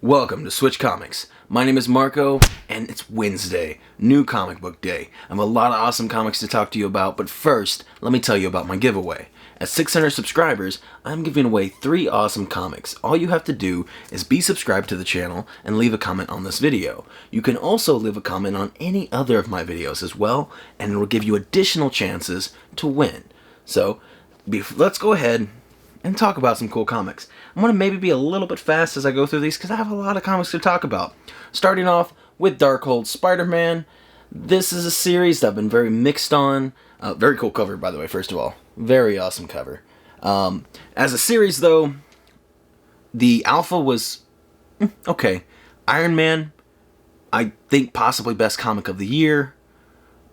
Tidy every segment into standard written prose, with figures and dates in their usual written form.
Welcome to Switch Comics. My name is Marco, and it's Wednesday, new comic book day. I have a lot of awesome comics to talk to you about, but first, let me tell you about my giveaway. At 600 subscribers, I'm giving away 3 awesome comics. All you have to do is be subscribed to the channel and leave a comment on this video. You can also leave a comment on any other of my videos as well, and it will give you additional chances to win. So, let's go ahead and talk about some cool comics. I'm going to maybe be a little bit fast as I go through these because I have a lot of comics to talk about. Starting off with Darkhold Spiderman. This is a series that I've been very mixed on. Very cool cover, by the way, first of all. Very awesome cover. As a series, though, the alpha was okay. Iron Man, I think possibly best comic of the year.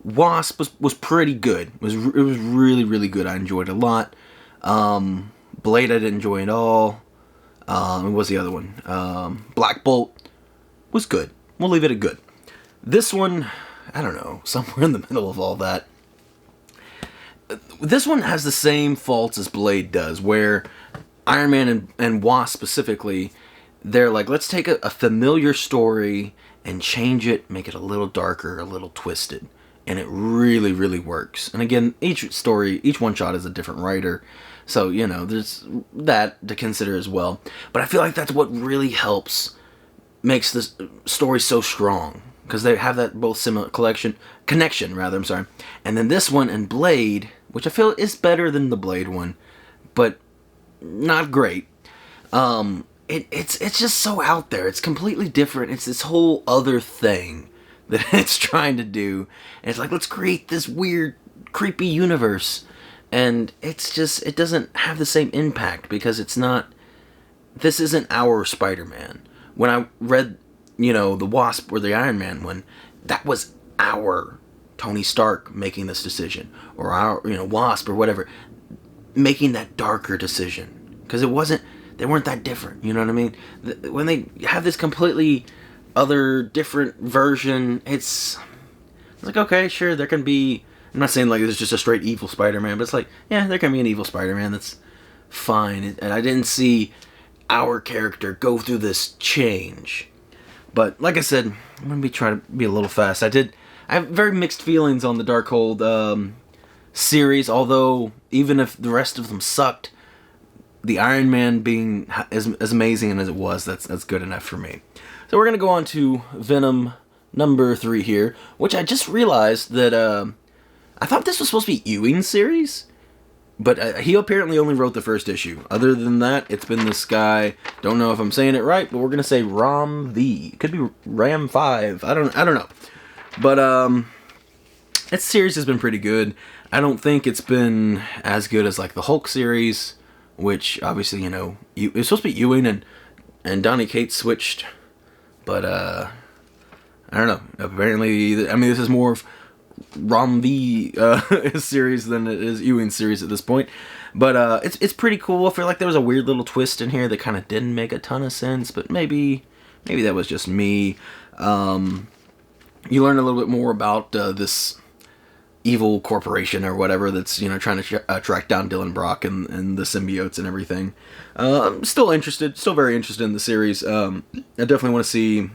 Wasp was pretty good. It was really, really good. I enjoyed it a lot. Blade I didn't enjoy at all. What was the other one? Black Bolt was good. We'll leave it at good. This one, I don't know, somewhere in the middle of all that. This one has the same faults as Blade does, where Iron Man and Wasp specifically, they're like, let's take a familiar story and change it, make it a little darker, a little twisted. And it really, really works. And again, each one-shot is a different writer. So, you know, there's that to consider as well. But I feel like that's what really makes this story so strong. Because they have that both similar connection, And then this one and Blade, which I feel is better than the Blade one, but not great. It's just so out there. It's completely different. It's this whole other thing that it's trying to do. And it's like, let's create this weird, creepy universe. And it's just, it doesn't have the same impact because this isn't our Spider-Man. When I read, the Wasp or the Iron Man one, that was our Tony Stark making this decision. Or our, Wasp or whatever, making that darker decision. Because they weren't that different, you know what I mean? When they have this completely other different version, it's like, okay, sure, there can be, I'm not saying like there's just a straight evil Spider-Man, but it's like, yeah, there can be an evil Spider-Man, that's fine. And I didn't see our character go through this change. But like I said, I'm going to trying to be a little fast. I have very mixed feelings on the Darkhold series, although even if the rest of them sucked, the Iron Man being as amazing as it was, that's good enough for me. So we're going to go on to Venom number 3 here, which I just realized that I thought this was supposed to be Ewing's series, but he apparently only wrote the first issue. Other than that, it's been this guy, don't know if I'm saying it right, but we're going to say Ram V. It could be Ram 5. I don't know. But that series has been pretty good. I don't think it's been as good as like the Hulk series, which obviously, it's supposed to be Ewing and Donny Cates switched. But, I don't know. Apparently, this is more of Ram V series than it is Ewing's series at this point. But, it's pretty cool. I feel like there was a weird little twist in here that kind of didn't make a ton of sense. But maybe that was just me. You learn a little bit more about this evil corporation or whatever that's, trying to track down Dylan Brock and the symbiotes and everything. I'm still very interested in the series. I definitely want to see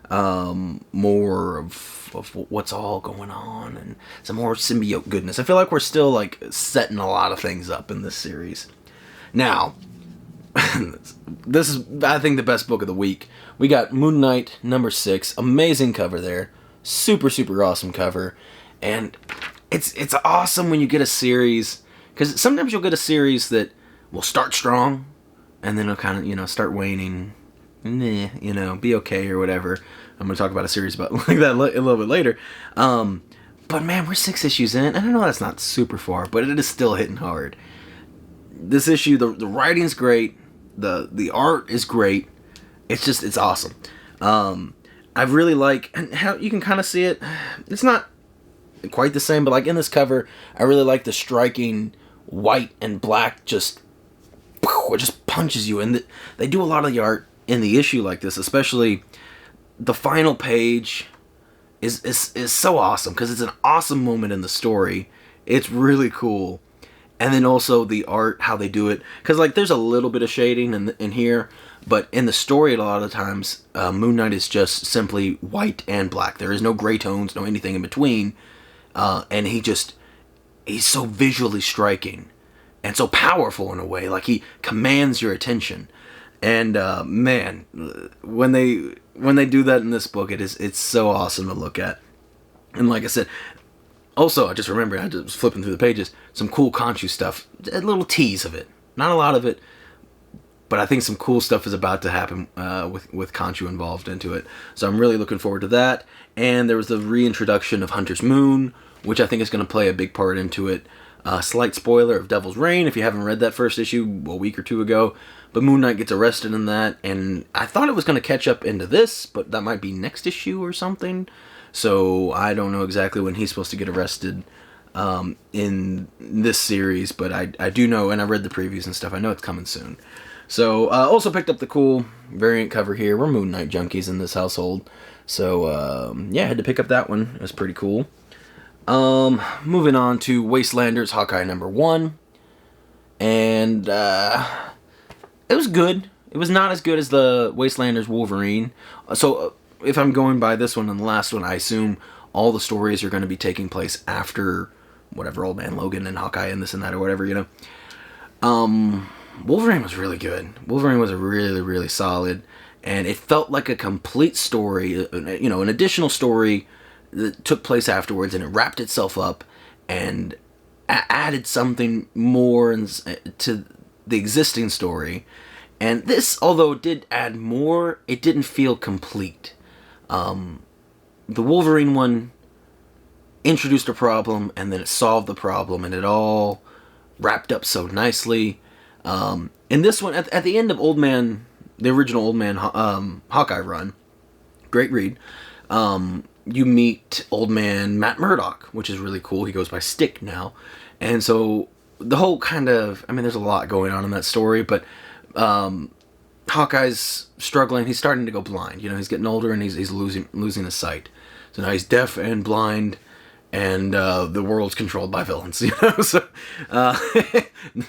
more of what's all going on and some more symbiote goodness. I feel like we're still like setting a lot of things up in this series. Now, this is, I think, the best book of the week. We got Moon Knight number 6. Amazing cover there. Super, super awesome cover. And it's awesome when you get a series, because sometimes you'll get a series that will start strong, and then it'll kind of, start waning, be okay or whatever. I'm going to talk about a series about like that a little bit later. But man, we're 6 issues in, and I know that's not super far, but it is still hitting hard. This issue, the writing's great, the art is great. It's awesome. I really like, and how you can kind of see it. It's not quite the same, but like in this cover, I really like the striking white and black it just punches you. And they do a lot of the art in the issue like this, especially the final page is so awesome because it's an awesome moment in the story. It's really cool. And then also the art, how they do it, because like there's a little bit of shading in here, But in the story, a lot of the times, Moon Knight is just simply white and black. There is no gray tones, no anything in between. And he's so visually striking and so powerful in a way. Like, he commands your attention. And man, when they do that in this book, it's so awesome to look at. And like I said, also, I just remember, I was flipping through the pages, some cool Khonshu stuff, a little tease of it. Not a lot of it, but I think some cool stuff is about to happen with Khonshu involved into it. So I'm really looking forward to that. And there was the reintroduction of Hunter's Moon, which I think is going to play a big part into it. Slight spoiler of Devil's Reign, if you haven't read that first issue a week or two ago. But Moon Knight gets arrested in that, and I thought it was going to catch up into this, but that might be next issue or something. So I don't know exactly when he's supposed to get arrested in this series, but I do know, and I read the previews and stuff, I know it's coming soon. So also picked up the cool variant cover here. We're Moon Knight junkies in this household. So yeah, I had to pick up that one. It was pretty cool. Moving on to Wastelanders Hawkeye #1. And it was good. It was not as good as the Wastelanders Wolverine. So if I'm going by this one and the last one, I assume all the stories are going to be taking place after whatever, Old Man Logan and Hawkeye and this and that or whatever, you know. Wolverine was really good. Wolverine was really, really solid. And it felt like a complete story, you know, an additional story that took place afterwards, and it wrapped itself up and added something more to the existing story. And this, although it did add more, it didn't feel complete. The Wolverine one introduced a problem, and then it solved the problem, and it all wrapped up so nicely. In this one, at the end of the original Old Man Hawkeye run, great read, you meet Old Man Matt Murdock, which is really cool. He goes by Stick now. And so the whole kind of, I mean, there's a lot going on in that story, but Hawkeye's struggling. He's starting to go blind. You know, he's getting older and he's losing his sight. So now he's deaf and blind, and the world's controlled by villains. You know, so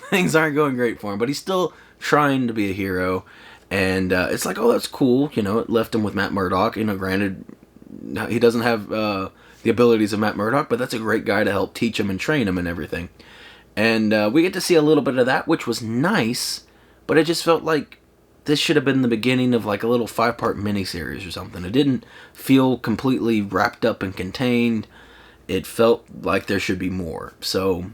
things aren't going great for him. But he's still trying to be a hero, and it's like, oh, that's cool. You know, it left him with Matt Murdock. You know, granted, he doesn't have the abilities of Matt Murdock, but that's a great guy to help teach him and train him and everything. And we get to see a little bit of that, which was nice, but it just felt like this should have been the beginning of like a little 5-part miniseries or something. It didn't feel completely wrapped up and contained. It felt like there should be more. So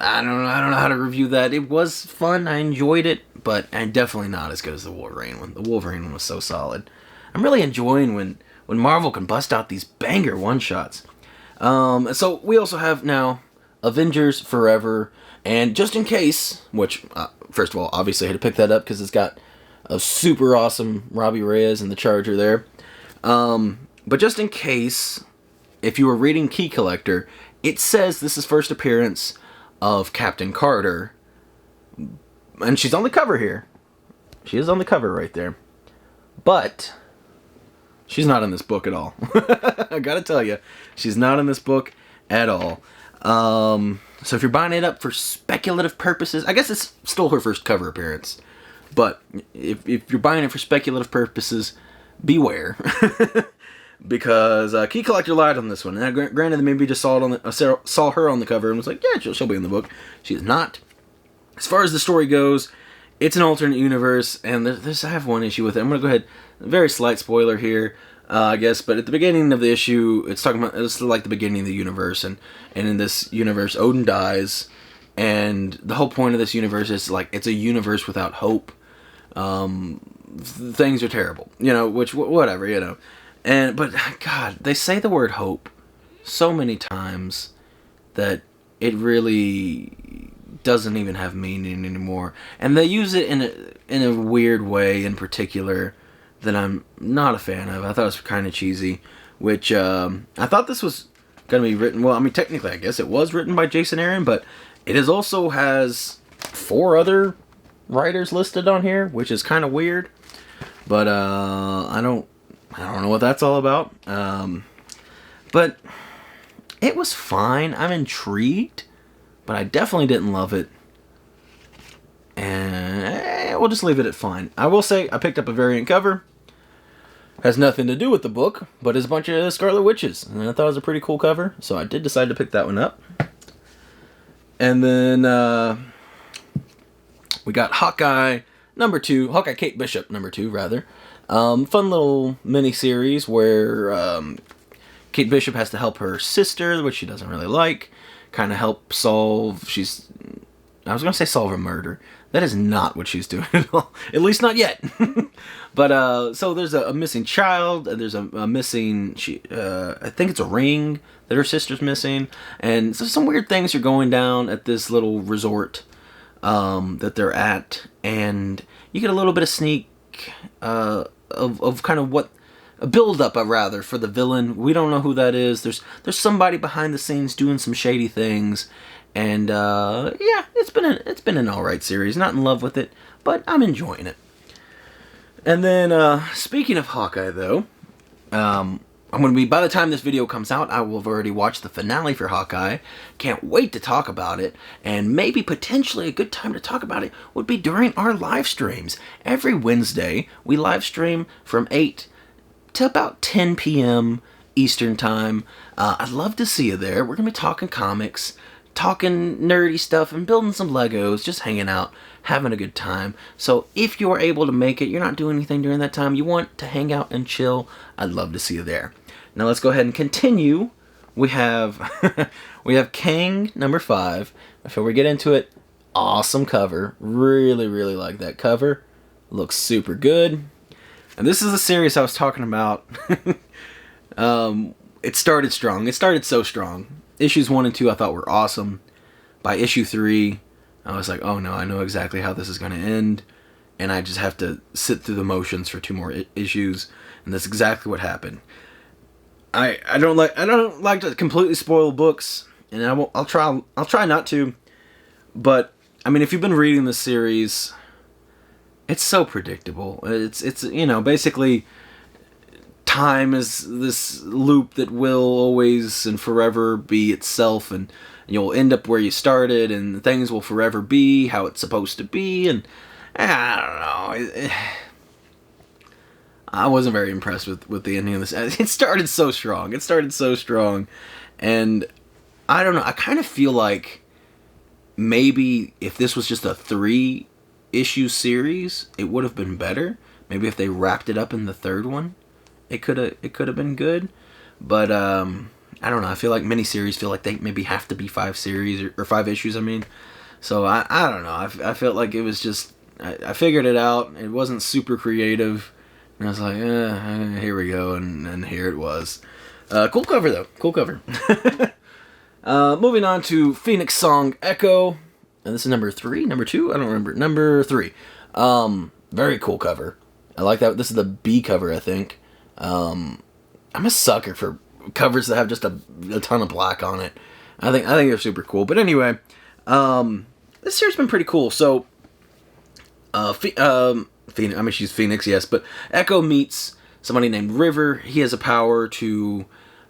I don't know how to review that. It was fun. I enjoyed it, but definitely not as good as the Wolverine one. The Wolverine one was so solid. I'm really enjoying when Marvel can bust out these banger one-shots. So we also have now Avengers Forever, and just in case, which, first of all, obviously I had to pick that up because it's got a super awesome Robbie Reyes and the Charger there. But just in case, if you were reading Key Collector, it says this is first appearance of Captain Carter, and she's on the cover here. She is on the cover right there. But she's not in this book at all. I gotta tell you, she's not in this book at all. So if you're buying it up for speculative purposes, I guess it's still her first cover appearance. But if you're buying it for speculative purposes, beware. Because Key Collector lied on this one. Now, granted, they maybe just saw her on the cover and was like, yeah, she'll be in the book. She is not. As far as the story goes, it's an alternate universe, and I have one issue with it. I'm going to go ahead, very slight spoiler here, I guess, but at the beginning of the issue, it's like the beginning of the universe, and in this universe, Odin dies, and the whole point of this universe is like, it's a universe without hope. Things are terrible, you know, which, whatever, you know. But, God, they say the word hope so many times that it really doesn't even have meaning anymore. And they use it in a weird way in particular that I'm not a fan of. I thought it was kind of cheesy, which I thought this was going to be written, well, I mean, technically, I guess it was written by Jason Aaron, but it also has 4 other writers listed on here, which is kind of weird. But I don't know what that's all about. But it was fine. I'm intrigued, but I definitely didn't love it. And we'll just leave it at fine. I will say I picked up a variant cover. Has nothing to do with the book, but it's a bunch of Scarlet Witches, and I thought it was a pretty cool cover, so I did decide to pick that one up. And then we got Hawkeye number 2, Hawkeye Kate Bishop number 2 rather. Fun little mini series where Kate Bishop has to help her sister, which she doesn't really like, kind of help solve. I was gonna say solve a murder. That is not what she's doing at all. At least not yet. But so there's a missing child, and there's a missing. I think it's a ring that her sister's missing, and so some weird things are going down at this little resort that they're at, and you get a little bit of sneak of kind of what a build up rather for the villain. We don't know who that is. There's somebody behind the scenes doing some shady things. And yeah, it's been an alright series. Not in love with it, but I'm enjoying it. And then speaking of Hawkeye, though, I'm going to be, by the time this video comes out, I will have already watched the finale for Hawkeye. Can't wait to talk about it. And maybe potentially a good time to talk about it would be during our live streams. Every Wednesday, we live stream from 8 to about 10 p.m. Eastern Time. I'd love to see you there. We're going to be talking comics, talking nerdy stuff, and building some Legos, just hanging out, having a good time. So if you're able to make it, you're not doing anything during that time, you want to hang out and chill, I'd love to see you there. Now let's go ahead and continue. We have we have Kang number 5. Before we get into it, awesome cover. Really, really like that cover. Looks super good. And this is the series I was talking about. It started strong. It started so strong. Issues 1 and 2 I thought were awesome. By issue 3, I was like, oh no, I know exactly how this is going to end. And I just have to sit through the motions for 2 more issues. And that's exactly what happened. I don't like to completely spoil books. And I'll try not to. But, I mean, if you've been reading this series, it's so predictable. It's you know, basically time is this loop that will always and forever be itself, and you'll end up where you started, and things will forever be how it's supposed to be, and I don't know. I wasn't very impressed with the ending of this. It started so strong, and I don't know, I kind of feel like maybe if this was just a 3-issue series, it would have been better. Maybe if they wrapped it up in the 3rd one, it could have been good. But I don't know, I feel like miniseries feel like they maybe have to be 5 series or 5 issues, I mean. So I don't know, I felt like it was just, I figured it out. It wasn't super creative, and I was like, here we go, and here it was. Cool cover though, cool cover. Moving on to Phoenix Song Echo, and this is number 3, number 2, I don't remember, number 3. Very cool cover. I like that. This is the B cover, I think. I'm a sucker for covers that have just a ton of black on it. I think they're super cool. But anyway, this series has been pretty cool. So, Phoenix, I mean, she's Phoenix, yes, but Echo meets somebody named River. He has a power to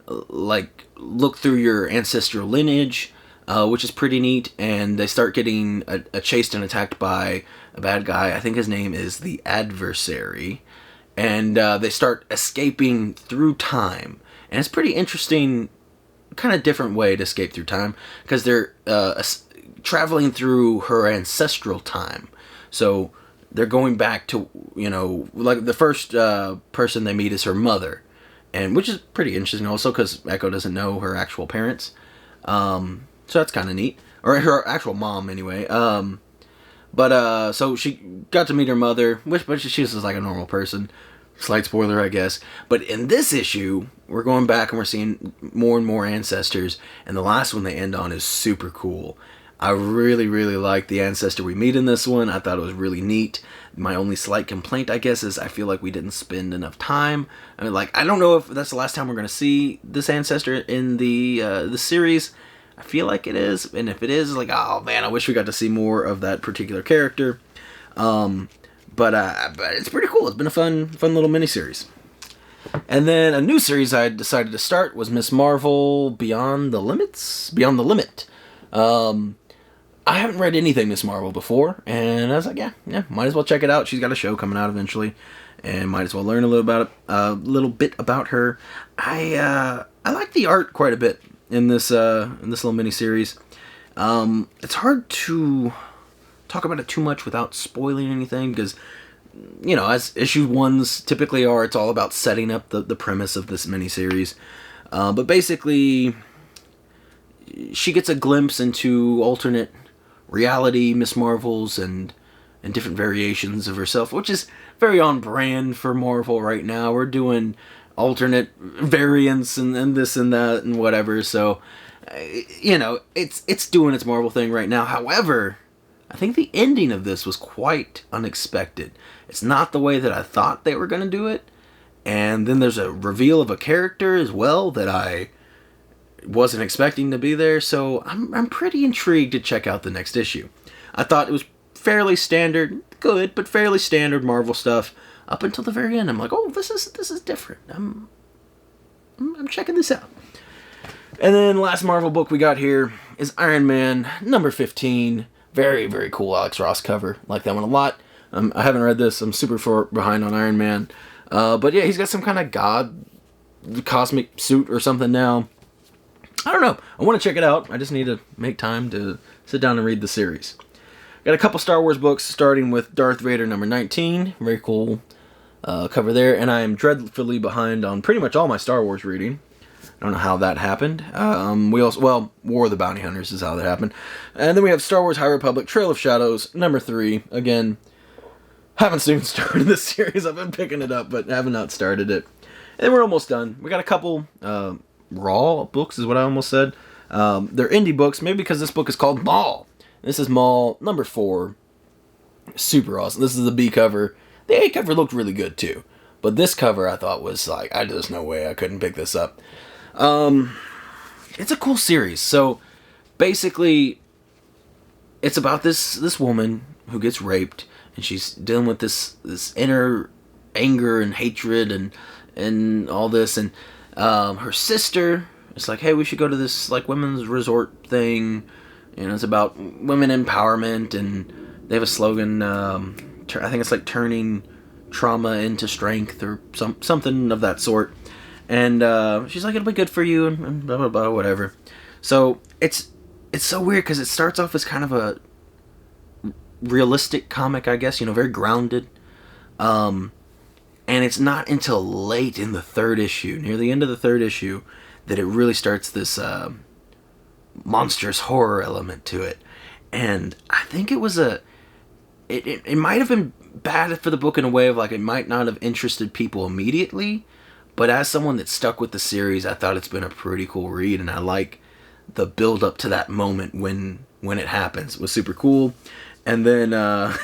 like look through your ancestral lineage, which is pretty neat. And they start getting chased and attacked by a bad guy. I think his name is the Adversary. And they start escaping through time. And it's pretty interesting, kind of different way to escape through time, because they're traveling through her ancestral time. So they're going back to, you know, like the first person they meet is her mother. And which is pretty interesting also, because Echo doesn't know her actual parents. So that's kind of neat. Or her actual mom, anyway. But so she got to meet her mother, but she's just like a normal person. Slight spoiler, I guess. But in this issue, we're going back and we're seeing more and more ancestors. And the last one they end on is super cool. I really, really like the ancestor we meet in this one. I thought it was really neat. My only slight complaint, I guess, is I feel like we didn't spend enough time. I mean, like, I don't know if that's the last time we're going to see this ancestor in the series. I feel like it is. And if it is, like, oh man, I wish we got to see more of that particular character. But it's pretty cool. It's been a fun little miniseries. And then a new series I decided to start was Miss Marvel Beyond the Limit. I haven't read anything Miss Marvel before, and I was like, yeah, might as well check it out. She's got a show coming out eventually, and might as well learn a little bit about her. I like the art quite a bit in this little miniseries. It's hard to talk about it too much without spoiling anything, because, you know, as issue ones typically are, it's all about setting up the premise of this miniseries. But basically, she gets a glimpse into alternate reality Miss Marvels and different variations of herself, which is very on brand for Marvel right now. We're doing alternate variants and this and that and whatever, so, you know, it's doing its Marvel thing right now. However, I think the ending of this was quite unexpected. It's not the way that I thought they were going to do it, and then there's a reveal of a character as well that I wasn't expecting to be there, so I'm pretty intrigued to check out the next issue. I thought it was fairly standard, good, but fairly standard Marvel stuff up until the very end. I'm like, oh, this is different. I'm checking this out. And then last Marvel book we got here is Iron Man number 15. Very, very cool Alex Ross cover. Like that one a lot. I haven't read this. I'm super far behind on Iron Man. But yeah, he's got some kind of god cosmic suit or something now. I don't know. I want to check it out. I just need to make time to sit down and read the series. Got a couple Star Wars books, starting with Darth Vader number 19. Very cool cover there. And I am dreadfully behind on pretty much all my Star Wars reading. I don't know how that happened. We also, well, War of the Bounty Hunters is how that happened. And then we have Star Wars High Republic Trail of Shadows number 3. Again, haven't soon started this series. I've been picking it up, but have not started it. And we're almost done. We got a couple Raw books, is what I almost said. They're indie books, maybe because this book is called Maul. This is Maul number 4. Super awesome. This is the B cover. The A cover looked really good too, but this cover I thought was like, there's no way I couldn't pick this up. It's a cool series. So basically, it's about this woman who gets raped, and she's dealing with this inner anger and hatred and all this, and her sister is like, hey, we should go to this like women's resort thing, and it's about women empowerment, and they have a slogan, I think it's like turning trauma into strength or something of that sort. And she's like, it'll be good for you, and blah blah blah, whatever. So it's so weird because it starts off as kind of a realistic comic, I guess, you know, very grounded. And it's not until late in the 3rd issue, near the end of the 3rd issue, that it really starts this monstrous horror element to it. And I think it was it might have been bad for the book in a way of like it might not have interested people immediately, but as someone that stuck with the series, I thought it's been a pretty cool read, and I like the build up to that moment when it happens. It was super cool. And then I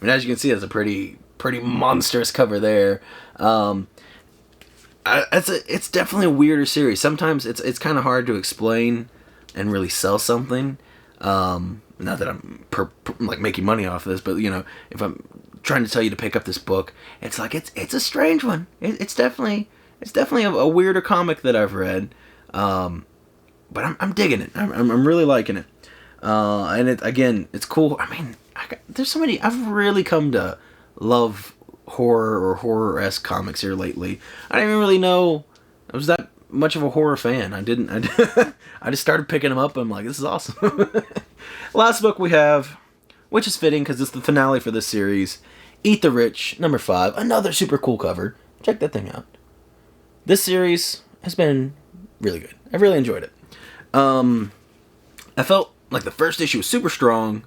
mean, as you can see, it's a pretty monstrous cover there. It's definitely a weirder series. Sometimes it's kind of hard to explain and really sell something. Not that I'm like making money off this, but you know, if I'm trying to tell you to pick up this book, it's like it's a strange one. It's definitely a weirder comic that I've read, but I'm digging it. I'm really liking it, and it's cool. I mean, there's so many. I've really come to love horror or horror-esque comics here lately. I didn't even really know I was that much of a horror fan. I just started picking them up. I'm like, this is awesome. Last book we have, which is fitting because it's the finale for this series, Eat the Rich, number 5. Another super cool cover. Check that thing out. This series has been really good. I really enjoyed it. I felt like the first issue was super strong,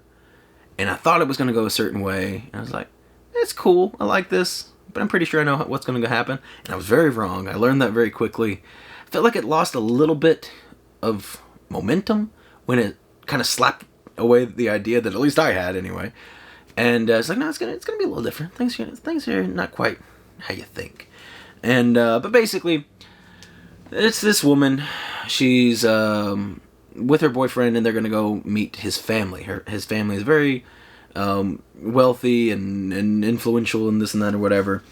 and I thought it was going to go a certain way. And I was like, it's cool. I like this, but I'm pretty sure I know what's going to happen. And I was very wrong. I learned that very quickly. I felt like it lost a little bit of momentum when it kind of slapped away the idea that at least I had anyway. And it's like, no, it's gonna be a little different. Things are not quite how you think. And but basically, it's this woman. She's with her boyfriend, and they're gonna go meet his family. His family is very wealthy and influential and this and that or whatever.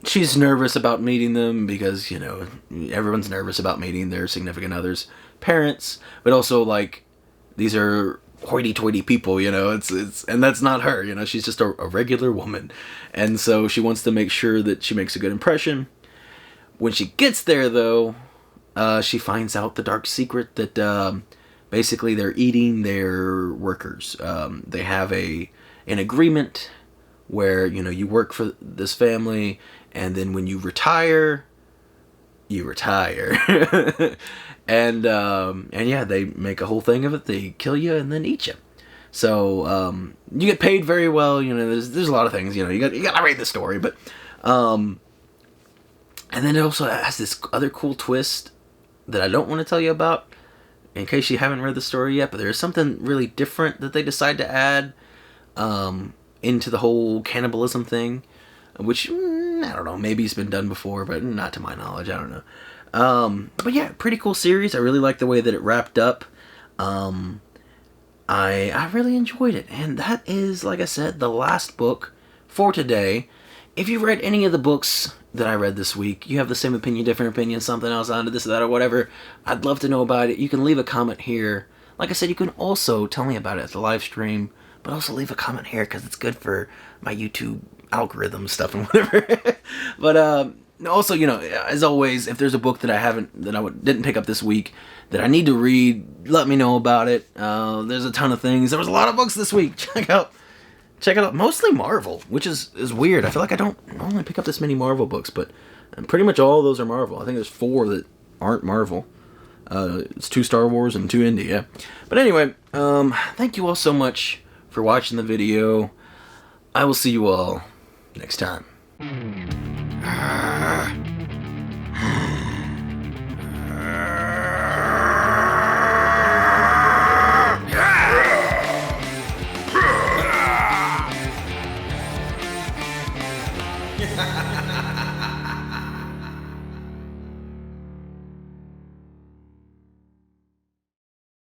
She's nervous about meeting them because, you know, everyone's nervous about meeting their significant others' parents, but also like these are hoity-toity people, you know. And that's not her, you know. She's just a regular woman, and so she wants to make sure that she makes a good impression. When she gets there, though, she finds out the dark secret that basically they're eating their workers. They have an agreement where, you know, you work for this family, and then when you retire, you retire. and yeah, they make a whole thing of it. They kill you and then eat you. So you get paid very well. You know, there's a lot of things. You know, you got to read the story, but and then it also has this other cool twist that I don't want to tell you about in case you haven't read the story yet. But there's something really different that they decide to add into the whole cannibalism thing, which I don't know, maybe it's been done before, but not to my knowledge. I don't know. But yeah, pretty cool series. I really like the way that it wrapped up. I really enjoyed it, and that is, like I said, the last book for today. If you read any of the books that I read this week, you have the same opinion, different opinion, something else onto this or that or whatever, I'd love to know about it. You can leave a comment here. Like I said, you can also tell me about it at the live stream, but also leave a comment here because it's good for my YouTube algorithm stuff and whatever. But also, you know, as always, if there's a book that didn't pick up this week that I need to read, let me know about it. There's a ton of things. There was a lot of books this week. Check it out. Mostly Marvel, which is weird. I feel like I don't normally pick up this many Marvel books, but pretty much all of those are Marvel. I think there's 4 that aren't Marvel. It's 2 Star Wars and 2 indie, yeah. But anyway, thank you all so much for watching the video. I will see you all next time.